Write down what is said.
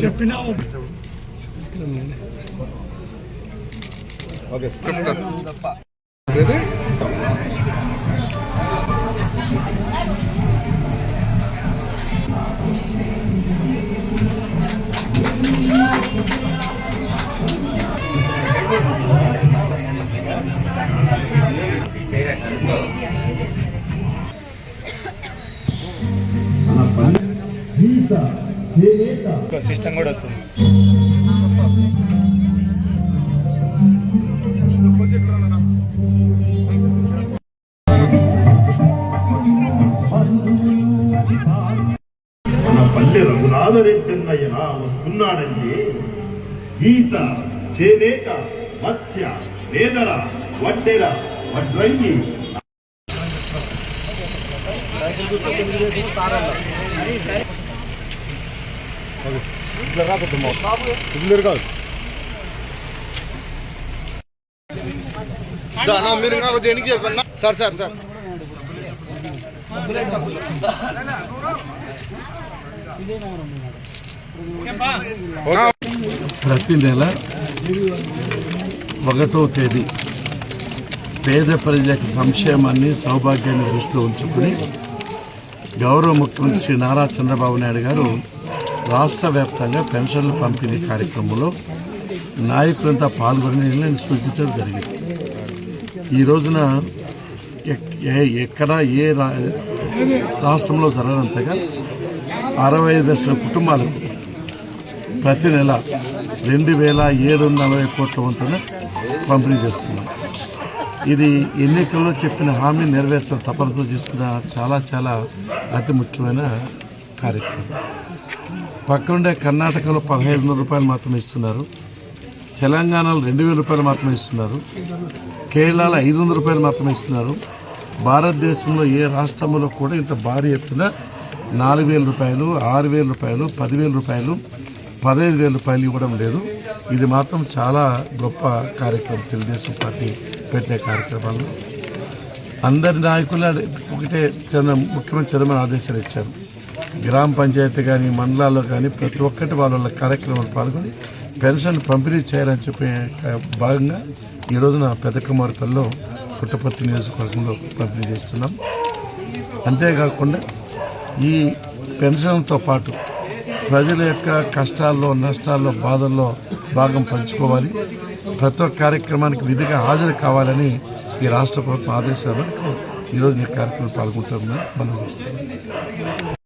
చెప్పినా okay system కూడా వస్తుంది. మన పల్లె రఘునాథరెడ్డన్నయ్య వస్తున్నాడంటే ఈత, చేనేత, మత్స్య, వేదర, వడ్డెర, వడ్రంగి మీరు నాకు దేనికి చెప్పండి సార్. ప్రతి నెల 1వ తేదీ పేద ప్రజల సంక్షేమాన్ని సౌభాగ్యాన్ని దృష్టిలో ఉంచుకుని గౌరవ ముఖ్యమంత్రి శ్రీ నారా చంద్రబాబు నాయుడు గారు రాష్ట్ర వ్యాప్తంగా పెన్షన్ల పంపిణీ కార్యక్రమంలో నాయకులంతా పాల్గొని నేను సూచించడం జరిగింది. ఈ రోజున ఎక్కడ ఏ రాష్ట్రంలో జరగనంతగా 65 లక్షల కుటుంబాలకు ప్రతి నెల 2,740 కోట్ల వంతున పంపిణీ చేస్తున్నాం. ఇది ఎన్నికల్లో చెప్పిన హామీ నెరవేర్చిన తపనతో చేస్తున్న చాలా అతి ముఖ్యమైన కార్యక్రమం. పక్కనుండే కర్ణాటకలో 1,500 రూపాయలు మాత్రమే ఇస్తున్నారు, తెలంగాణలో 2,000 రూపాయలు మాత్రమే ఇస్తున్నారు, కేరళలో 500 రూపాయలు మాత్రమే ఇస్తున్నారు. భారతదేశంలో ఏ రాష్ట్రంలో కూడా ఇంత భారీ ఎత్తున 4,000 రూపాయలు, 6,000 రూపాయలు, 10,000 రూపాయలు, 15,000 రూపాయలు ఇవ్వడం లేదు. ఇది మాత్రం చాలా గొప్ప కార్యక్రమం. తెలుగుదేశం పార్టీ పెట్టే కార్యక్రమాల్లో అందరి నాయకులు ఒకటే ముఖ్యమంత్రి చంద్రబాబు ఆదేశాలు ఇచ్చారు. గ్రామ పంచాయతీ కానీ మండలాల్లో కానీ ప్రతి ఒక్కటి వాళ్ళ కార్యక్రమాలు పాల్గొని పెన్షన్ పంపిణీ చేయాలని చెప్పే భాగంగా ఈ రోజున పెదకమారుపల్లిలో పుట్టపర్తి నియోజకవర్గంలో పంపిణీ చేస్తున్నాం. అంతేకాకుండా ఈ పెన్షన్తో పాటు ప్రజల యొక్క కష్టాల్లో, నష్టాల్లో, బాధల్లో భాగం పంచుకోవాలి, ప్రతి ఒక్క కార్యక్రమానికి విధిగా హాజరు కావాలని ఈ రాష్ట్ర ప్రభుత్వం ఆదేశాలు ఈరోజు ఈ కార్యక్రమం పాల్గొంటున్నాం మనం చేస్తున్నాం.